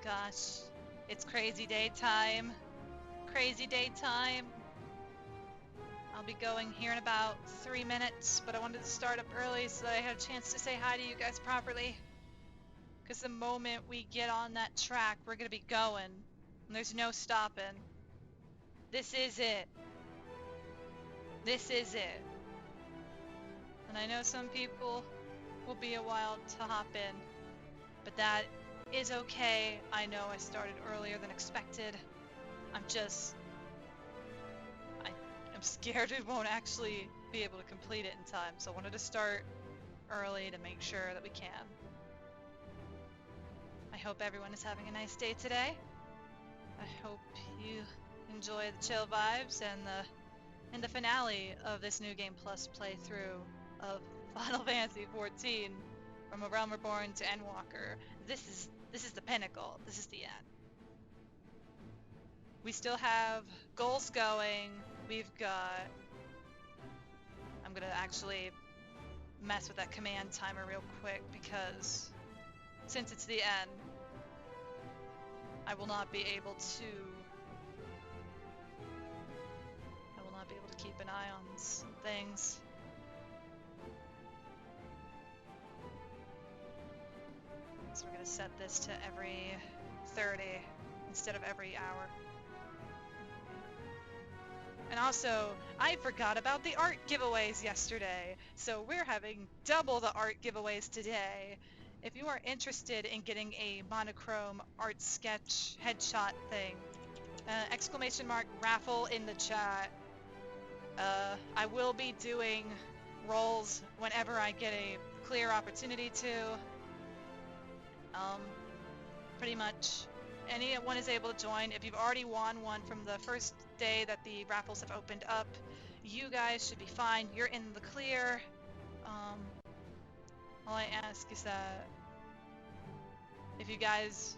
gosh. It's crazy daytime. Crazy daytime. I'll be going here in about 3 minutes, but I wanted to start up early so that I had a chance to say hi to you guys properly. Because the moment we get on that track, we're gonna be going. And there's no stopping. This is it. This is it. And I know some people will be a while to hop in, but that is okay. I know I started earlier than expected. I'm scared we won't actually be able to complete it in time, so I wanted to start early to make sure that we can. I hope everyone is having a nice day today. I hope you enjoy the chill vibes and the finale of this New Game Plus playthrough of Final Fantasy XIV from A Realm Reborn to Endwalker. This is the pinnacle. This is the end. We still have goals going. We've got... I'm gonna actually mess with that command timer real quick because since it's the end, I will not be able to keep an eye on some things. So we're gonna set this to every 30 instead of every hour. And also, I forgot about the art giveaways yesterday, so we're having double the art giveaways today. If you are interested in getting a monochrome art sketch headshot thing, !raffle in the chat. I will be doing rolls whenever I get a clear opportunity to. Pretty much anyone is able to join. If you've already won one from the first day that the raffles have opened up, you guys should be fine. You're in the clear. All I ask is that if you guys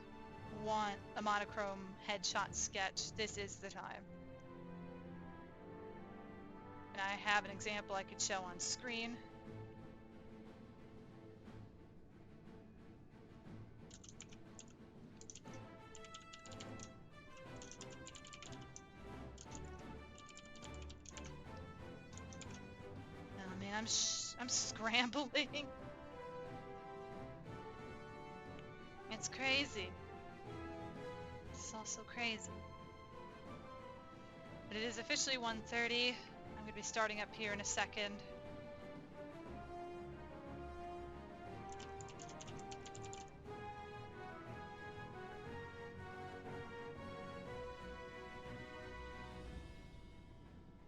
want a monochrome headshot sketch, this is the time. And I have an example I could show on screen. Oh man, I'm scrambling. It's crazy. It's all so crazy. But it is officially 1:30. I'm gonna be starting up here in a second.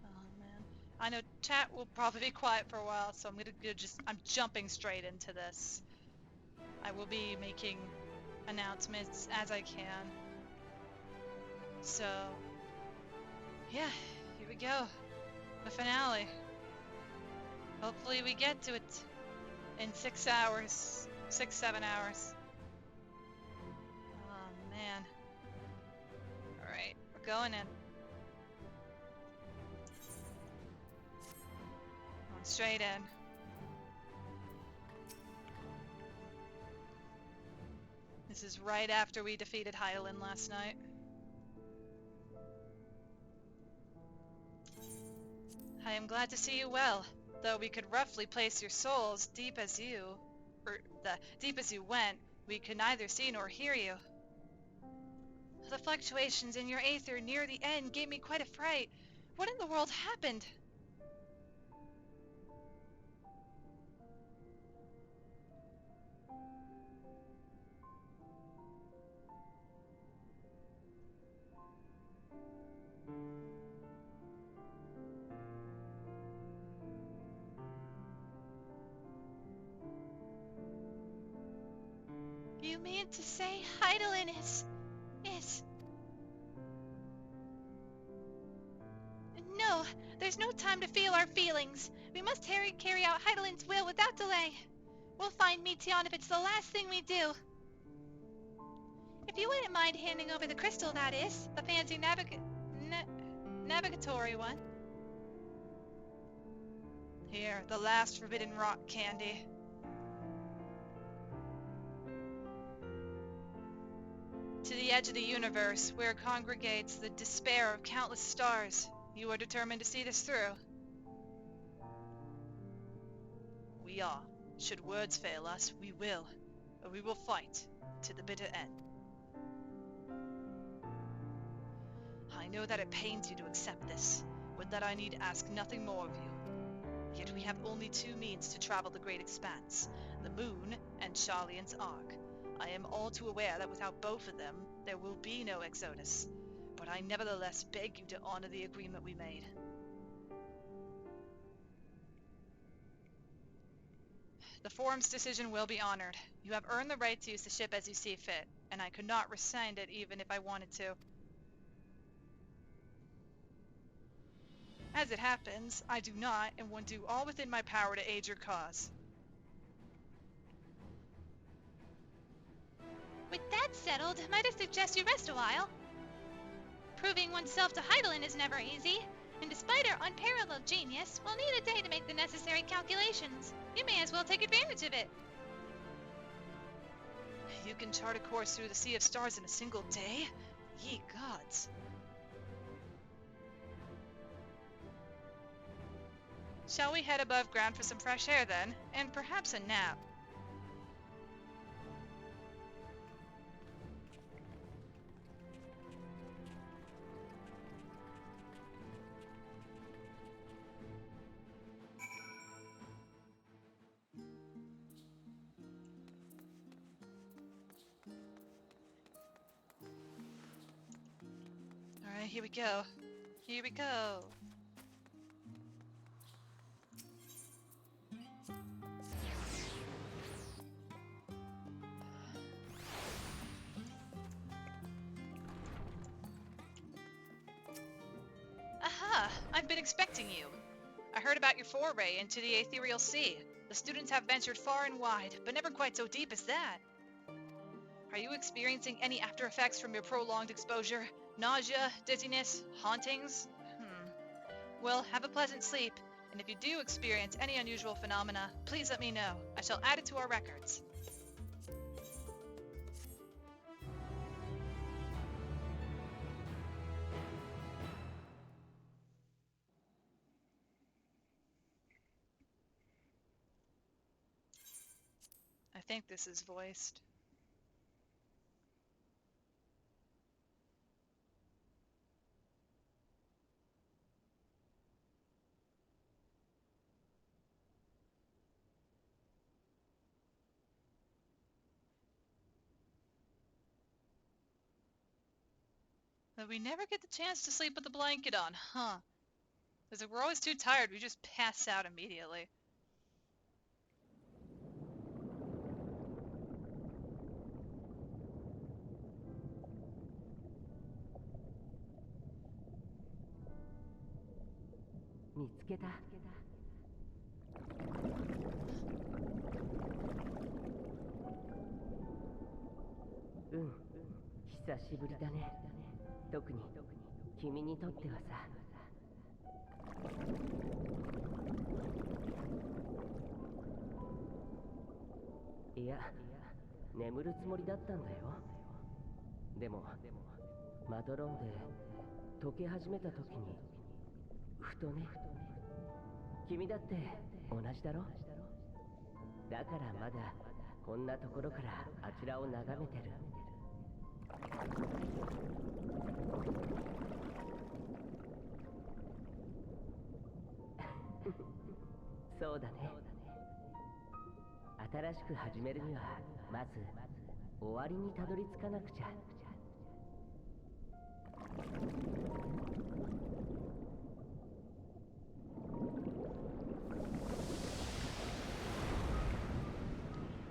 Oh man. I know chat will probably be quiet for a while, so I'm jumping straight into this. I will be making announcements as I can. So, yeah, here we go. The finale. Hopefully we get to it in 6 hours. 6-7 hours. Oh man. Alright, we're going in. Going straight in. This is right after we defeated Hydaelyn last night. I am glad to see you well, though we could roughly place your soul as deep as you went, we could neither see nor hear you. The fluctuations in your aether near the end gave me quite a fright. What in the world happened? You mean to say Hydaelyn is... No, there's no time to feel our feelings. We must carry out Hydaelyn's will without delay. We'll find Meteion if it's the last thing we do. If you wouldn't mind handing over the crystal, that is. The fancy navigatory one. Here, the last forbidden rock candy. To the edge of the universe, where congregates the despair of countless stars. You are determined to see this through. We are. Should words fail us, we will. Or we will fight to the bitter end. I know that it pains you to accept this, but that I need ask nothing more of you. Yet we have only two means to travel the great expanse, the moon and Charlian's Ark. I am all too aware that without both of them, there will be no Exodus. But I nevertheless beg you to honor the agreement we made. The Forum's decision will be honored. You have earned the right to use the ship as you see fit, and I could not rescind it even if I wanted to. As it happens, I do not, and will do all within my power to aid your cause. With that settled, might I suggest you rest a while? Proving oneself to Heidelin is never easy, and despite our unparalleled genius, we'll need a day to make the necessary calculations. You may as well take advantage of it. You can chart a course through the Sea of Stars in a single day? Ye gods. Shall we head above ground for some fresh air then, and perhaps a nap? Alright, here we go. Here we go. Aha! I've been expecting you. I heard about your foray into the ethereal sea. The students have ventured far and wide, but never quite so deep as that. Are you experiencing any after effects from your prolonged exposure? Nausea, dizziness, hauntings? Well, have a pleasant sleep, and if you do experience any unusual phenomena, please let me know. I shall add it to our records. I think this is voiced. But we never get the chance to sleep with the blanket on, huh? Because if we're always too tired, we just pass out immediately. Mm, 久しぶりだね。特に君にとってはさ。いや、眠るつもりだったんだよ。でも、マドローンで溶け始めた時に、ふとね。君だって同じだろ？だからまだこんなところからあちらを眺めてる。そうだね。新しく始めるにはまず終わりにたどり着かなくちゃ。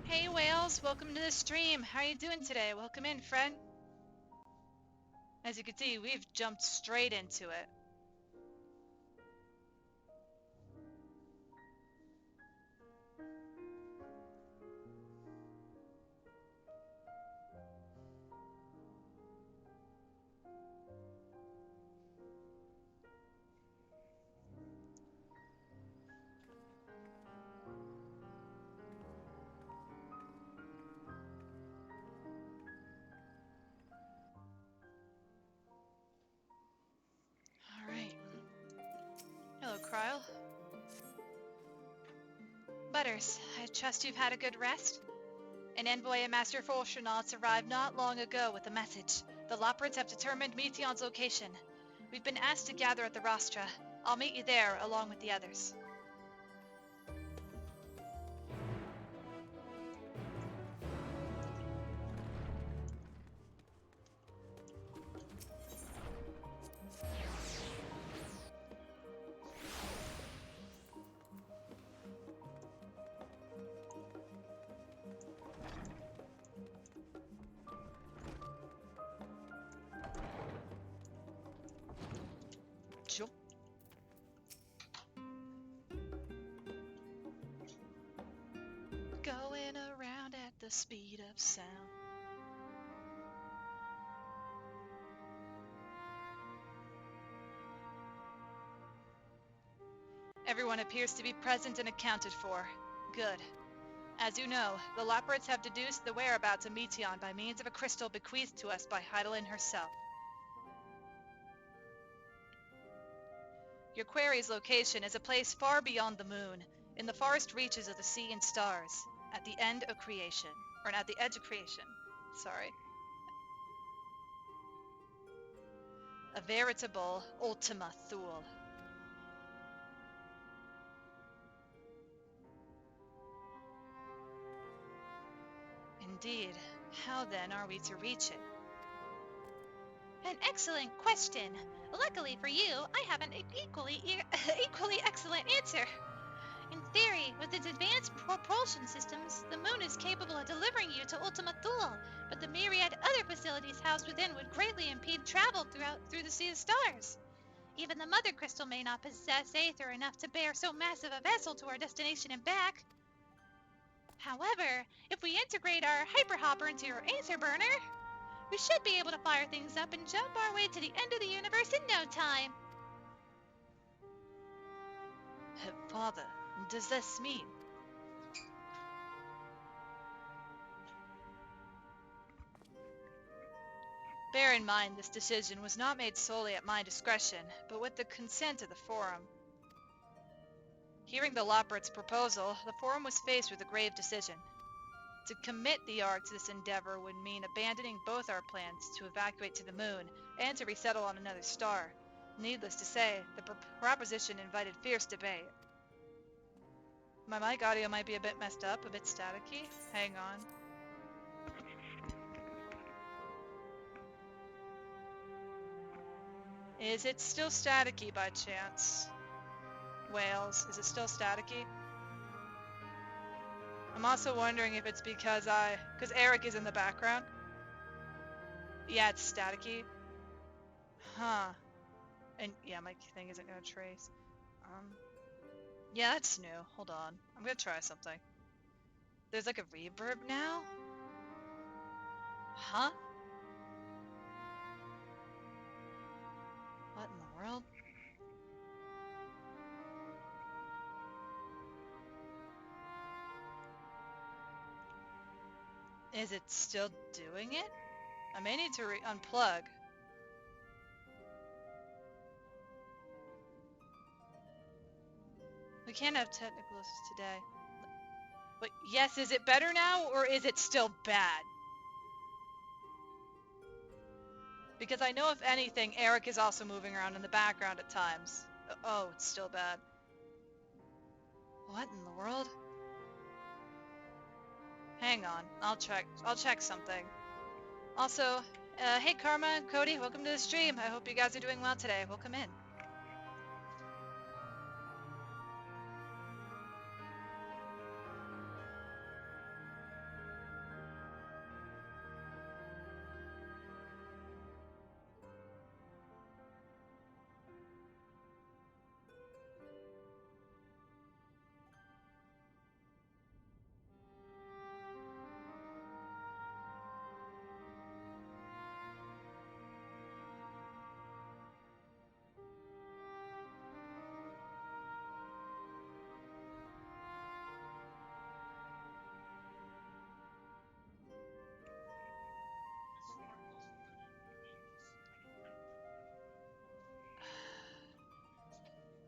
Hey whales, welcome to the stream. How are you doing today? Welcome in, friend. As you can see, we've jumped straight into it. matters? I trust you've had a good rest? An envoy of Master Fortunauts arrived not long ago with a message. The Loporrits have determined Meteon's location. We've been asked to gather at the Rostra. I'll meet you there along with the others. Jump. Going around at the speed of sound. Everyone appears to be present and accounted for. Good. As you know, the Loporrits have deduced the whereabouts of Meteon by means of a crystal bequeathed to us by Hydaelyn herself. Your quarry's location is a place far beyond the moon, in the forest reaches of the sea and stars, at the end of creation. Or at the edge of creation. Sorry. A veritable Ultima Thule. Indeed. How then are we to reach it? An excellent question. Luckily for you, I have an equally excellent answer. In theory, with its advanced propulsion systems, the moon is capable of delivering you to Ultima Thule, but the myriad other facilities housed within would greatly impede travel through the Sea of Stars. Even the Mother Crystal may not possess aether enough to bear so massive a vessel to our destination and back. However, if we integrate our hyperhopper into your aether burner, we should be able to fire things up and jump our way to the end of the universe in no time. Father, does this mean? Bear in mind this decision was not made solely at my discretion, but with the consent of the Forum. Hearing the Loporrits' proposal, the Forum was faced with a grave decision. To commit the Ark to this endeavor would mean abandoning both our plans to evacuate to the moon and to resettle on another star. Needless to say, the proposition invited fierce debate. My mic audio might be a bit messed up, a bit staticky. Hang on. Is it still staticky by chance? Wales, is it still staticky? I'm also wondering if it's because Eric is in the background. Yeah, it's staticky. Huh. And yeah, my thing isn't gonna trace. Yeah, that's new. Hold on. I'm gonna try something. There's like a reverb now? Huh? What in the world? Is it still doing it? I may need to unplug. We can't have technical issues today. But yes, is it better now or is it still bad? Because I know if anything, Eric is also moving around in the background at times. Oh, it's still bad. What in the world? Hang on, I'll check something. Also, hey Karma and Cody, welcome to the stream. I hope you guys are doing well today. Welcome in.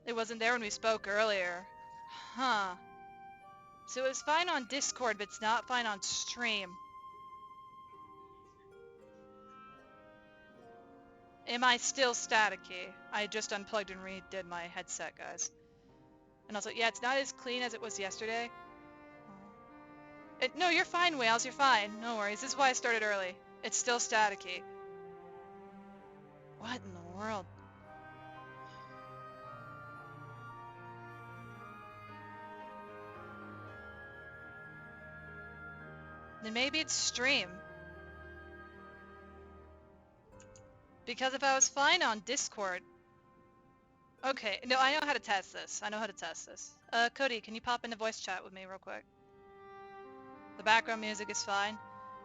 It wasn't there when we spoke earlier. Huh. So it was fine on Discord, but it's not fine on stream. Am I still staticky? I just unplugged and redid my headset, guys. And I was like, yeah, it's not as clean as it was yesterday. No, you're fine, Wales, you're fine. No worries, this is why I started early. It's still staticky. What in the world? Then maybe it's stream. Because if I was fine on Discord... Okay, no, I know how to test this. Cody, can you pop into voice chat with me real quick? The background music is fine.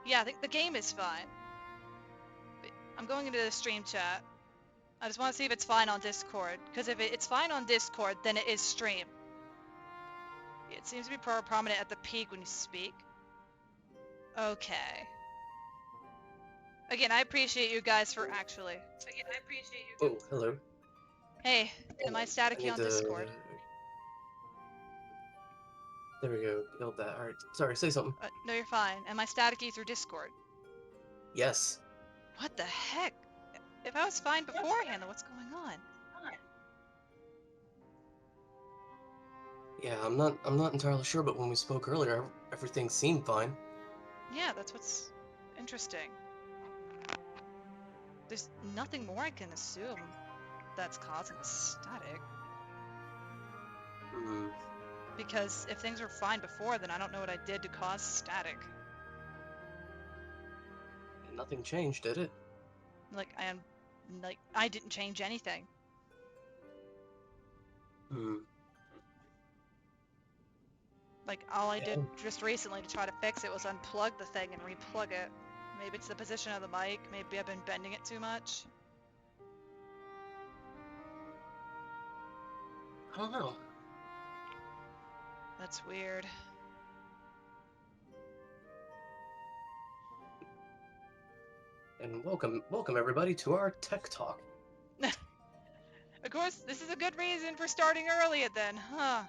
Yeah, I think the game is fine. I'm going into the stream chat. I just want to see if it's fine on Discord. Because if it's fine on Discord, then it is stream. It seems to be prominent at the peak when you speak. Okay. Again, I appreciate you guys for actually... Oh, hello. Hey, am I staticky on Discord? There we go. Killed that. Alright. Sorry, say something. No, you're fine. Am I staticky through Discord? Yes. What the heck? If I was fine beforehand, then what's going on? Yeah, I'm not entirely sure, but when we spoke earlier, everything seemed fine. Yeah, that's what's interesting. There's nothing more I can assume that's causing the static. Hmm. Because if things were fine before, then I don't know what I did to cause static. Nothing changed, did it? I didn't change anything. Hmm. Like, all I did just recently to try to fix it was unplug the thing and replug it. Maybe it's the position of the mic, maybe I've been bending it too much. I don't know. That's weird. And welcome everybody to our tech talk. Of course, this is a good reason for starting early then, huh?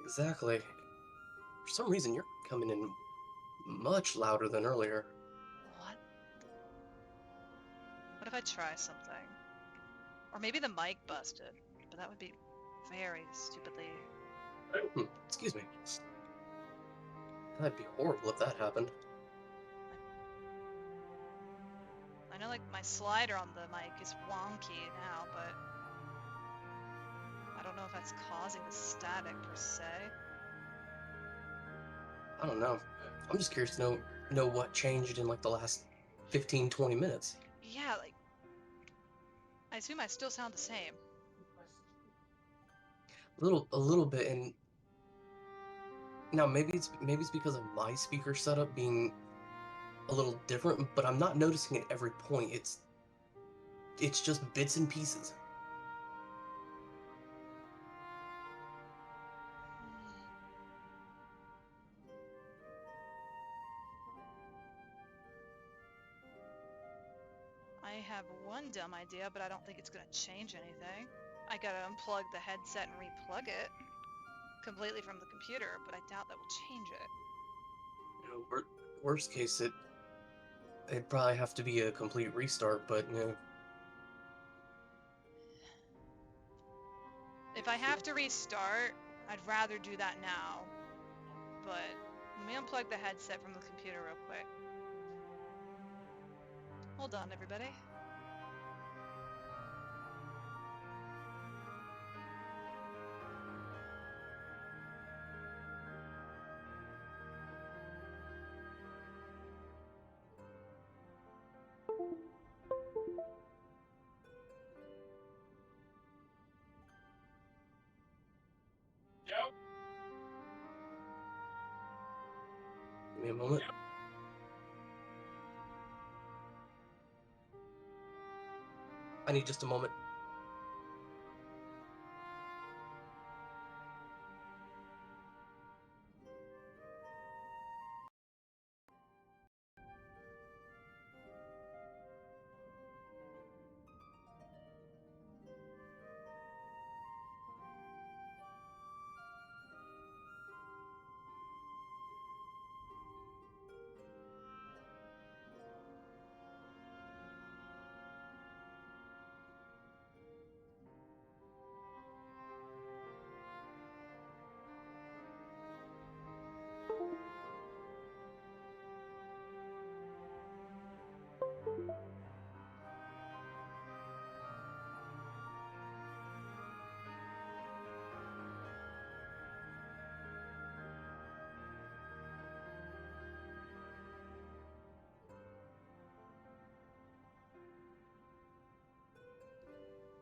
Exactly. For some reason, you're coming in much louder than earlier. What? What if I try something? Or maybe the mic busted, but that would be very stupidly... Excuse me. That'd be horrible if that happened. I know, like, my slider on the mic is wonky now, but... I don't know if that's causing the static, per se. I don't know. I'm just curious to know what changed in, like, the last 15-20 minutes. Yeah, like... I assume I still sound the same. A little bit, and... Now, maybe it's because of my speaker setup being a little different, but I'm not noticing it every point. It's just bits and pieces. I have one dumb idea, but I don't think it's gonna change anything. I gotta unplug the headset and replug it completely from the computer, but I doubt that will change it. You know, worst case, it'd probably have to be a complete restart, but you know. If I have to restart, I'd rather do that now. But let me unplug the headset from the computer real quick. Hold on, everybody. Give me a moment. I need just a moment.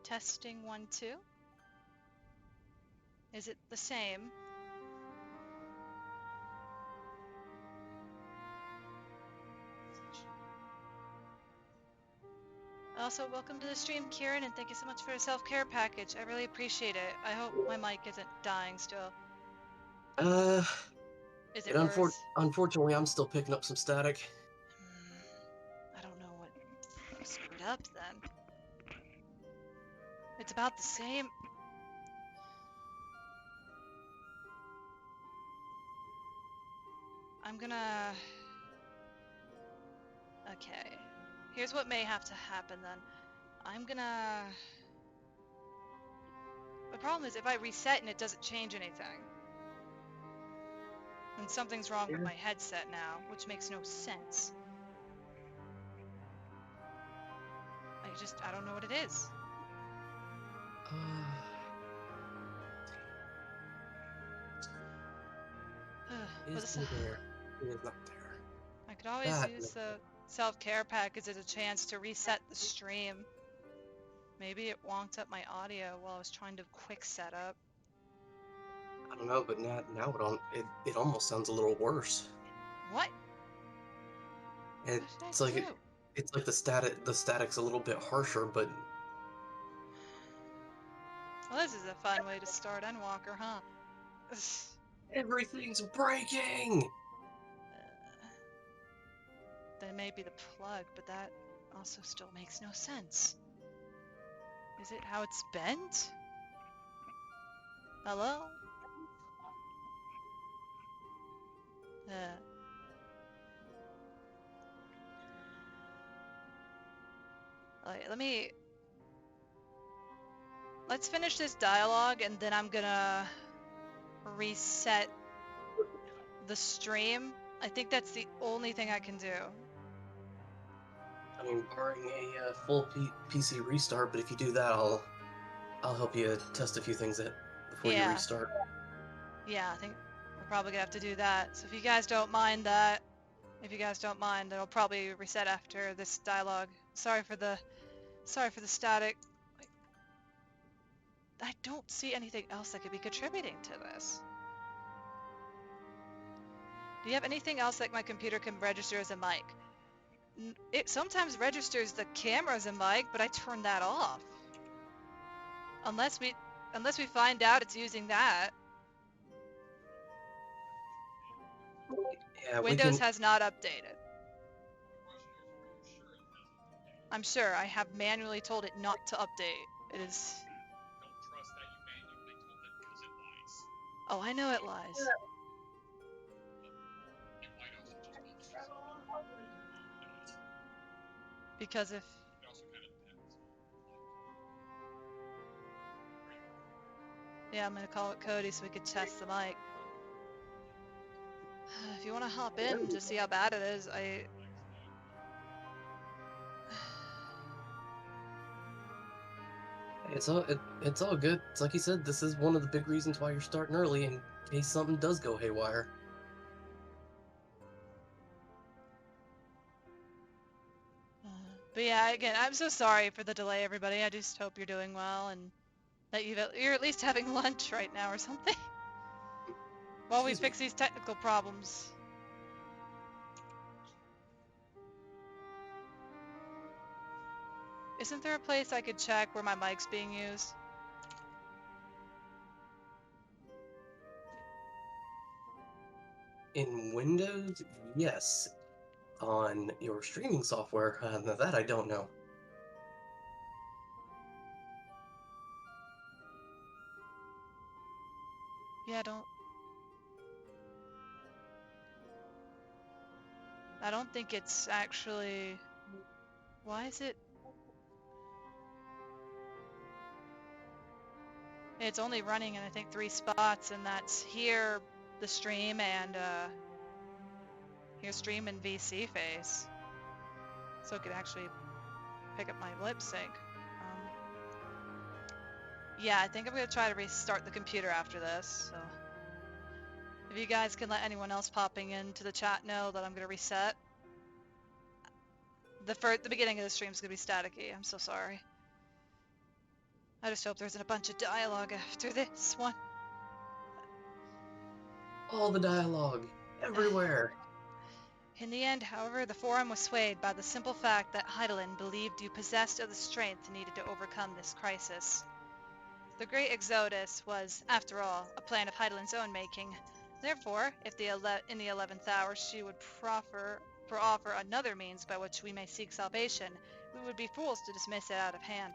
Testing 1, 2. Is it the same? Also, welcome to the stream, Kieran, and thank you so much for a self-care package. I really appreciate it. I hope my mic isn't dying still. Is it worse? Unfortunately, I'm still picking up some static. I don't know what screwed up then. It's about the same. I'm gonna... Okay. Here's what may have to happen then. I'm gonna... The problem is if I reset and it doesn't change anything. And something's wrong with my headset now, which makes no sense. I don't know what it is. Is he there? He is not there. I could always use the self-care package as a chance to reset the stream. Maybe it wonked up my audio while I was trying to quick setup. I don't know, but now it almost sounds a little worse. What? It's like the static's a little bit harsher, but well, this is a fun way to start Endwalker, huh? Everything's breaking! That may be the plug, but that also still makes no sense. Is it how it's bent? Hello? Alright, let's finish this dialogue and then I'm gonna reset the stream. I think that's the only thing I can do. I mean, barring a full PC restart, but if you do that, I'll help you test a few things before you restart. Yeah, I think we're probably gonna have to do that. So if you guys don't mind that, then I'll probably reset after this dialogue. Sorry for the static. I don't see anything else that could be contributing to this. Do you have anything else that my computer can register as a mic? It sometimes registers the camera as a mic, but I turn that off. Unless we find out it's using that. Yeah, Windows has not updated. I'm sure I have manually told it not to update. It is... Don't trust that you manually told it because it lies. Oh, I know it lies. It might also just be Because if... It also kind of depends. Yeah, I'm gonna call it Cody so we could test the mic. If you want to hop in to see how bad it is, It's all good. It's like you said, this is one of the big reasons why you're starting early in case something does go haywire. But yeah, again, I'm so sorry for the delay, everybody. I just hope you're doing well and that you're at least having lunch right now or something. While we fix these technical problems. Isn't there a place I could check where my mic's being used? In Windows, yes. On your streaming software, that I don't know. Yeah, I don't think it's actually... Why is it... It's only running in, I think, 3 spots, and that's here, the stream, and here stream and VC face. so it could actually pick up my lip sync. Yeah, I think I'm gonna try to restart the computer after this. So if you guys can let anyone else popping into the chat know that I'm gonna reset. The beginning of the stream is gonna be staticky. I'm so sorry. I just hope there isn't a bunch of dialogue after this one. All the dialogue everywhere. In the end, however, the forum was swayed by the simple fact that Heidelin believed you possessed of the strength needed to overcome this crisis. The Great Exodus was, after all, a plan of Heidelin's own making. Therefore, if in the 11th hour she would offer another means by which we may seek salvation, we would be fools to dismiss it out of hand.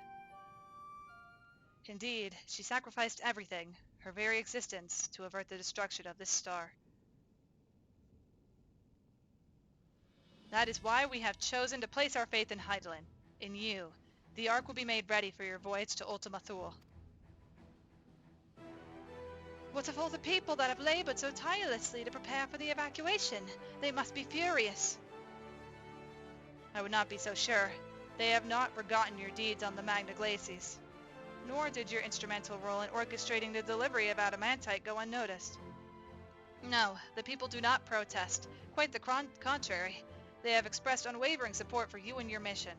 Indeed, she sacrificed everything, her very existence, to avert the destruction of this star. That is why we have chosen to place our faith in Heidelin, in you. The Ark will be made ready for your voyage to Ultima Thule. What of all the people that have labored so tirelessly to prepare for the evacuation? They must be furious. I would not be so sure. They have not forgotten your deeds on the Magna Glacies. Nor did your instrumental role in orchestrating the delivery of adamantite go unnoticed. No, the people do not protest. Quite the contrary. They have expressed unwavering support for you and your mission.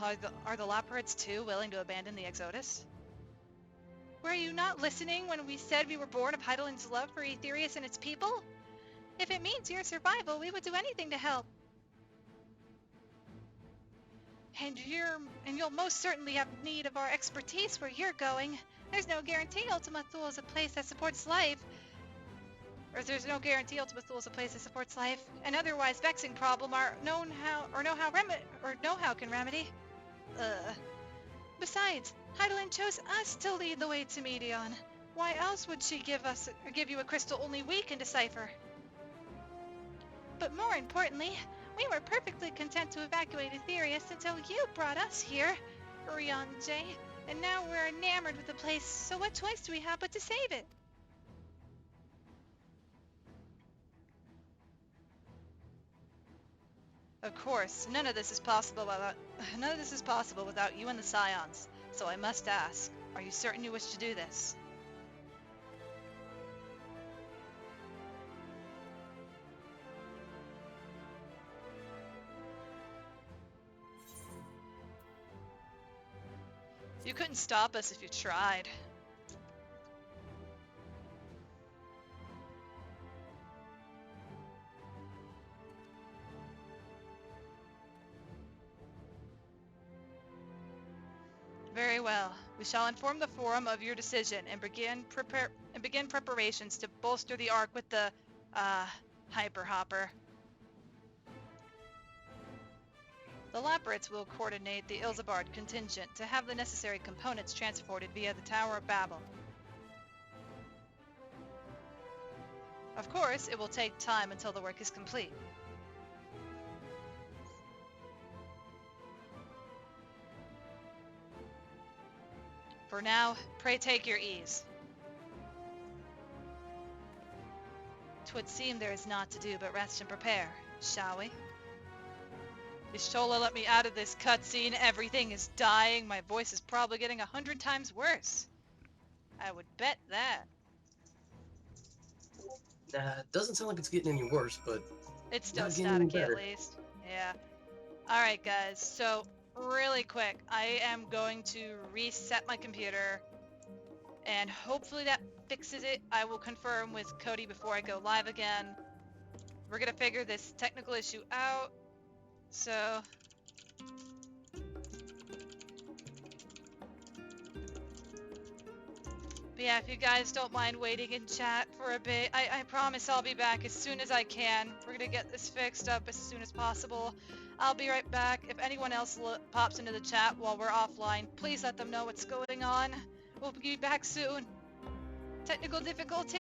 Are the Laparids too willing to abandon the Exodus? Were you not listening when we said we were born of Heidelin's love for Aetherius and its people? If it means your survival, we would do anything to help. And you'll most certainly have need of our expertise where you're going. There's no guarantee Ultima Thule is a place that supports life. There's no guarantee Ultima Thule is a place that supports life. An otherwise vexing problem know how can remedy. Besides, Heidelin chose us to lead the way to Medion. Why else would she give you a crystal only we can decipher? But more importantly, we were perfectly content to evacuate Aetherius until you brought us here, Ryanje, and now we're enamored with the place, so what choice do we have but to save it? Of course, none of this is possible without you and the Scions. So I must ask, are you certain you wish to do this? You couldn't stop us if you tried. Very well. We shall inform the Forum of your decision and begin preparations to bolster the Ark with the, Hyper Hopper. The Laparids will coordinate the Ilzabard contingent to have the necessary components transported via the Tower of Babel. Of course, it will take time until the work is complete. For now, pray take your ease. 'Twould seem there is naught to do but rest and prepare, shall we? Ishola let me out of this cutscene, everything is dying, my voice is probably getting 100 times worse. I would bet that. Nah, it doesn't sound like it's getting any worse, but It's still not getting any staticky at better. least. Yeah. Alright guys, so really quick, I am going to reset my computer and hopefully that fixes it. I will confirm with Cody before I go live again. We're gonna figure this technical issue out. So but yeah, if you guys don't mind waiting in chat for a bit, I promise I'll be back as soon as I can. We're gonna get this fixed up as soon as possible. I'll be right back. If anyone else pops into the chat while we're offline, please let them know what's going on. We'll be back soon. Technical difficulty.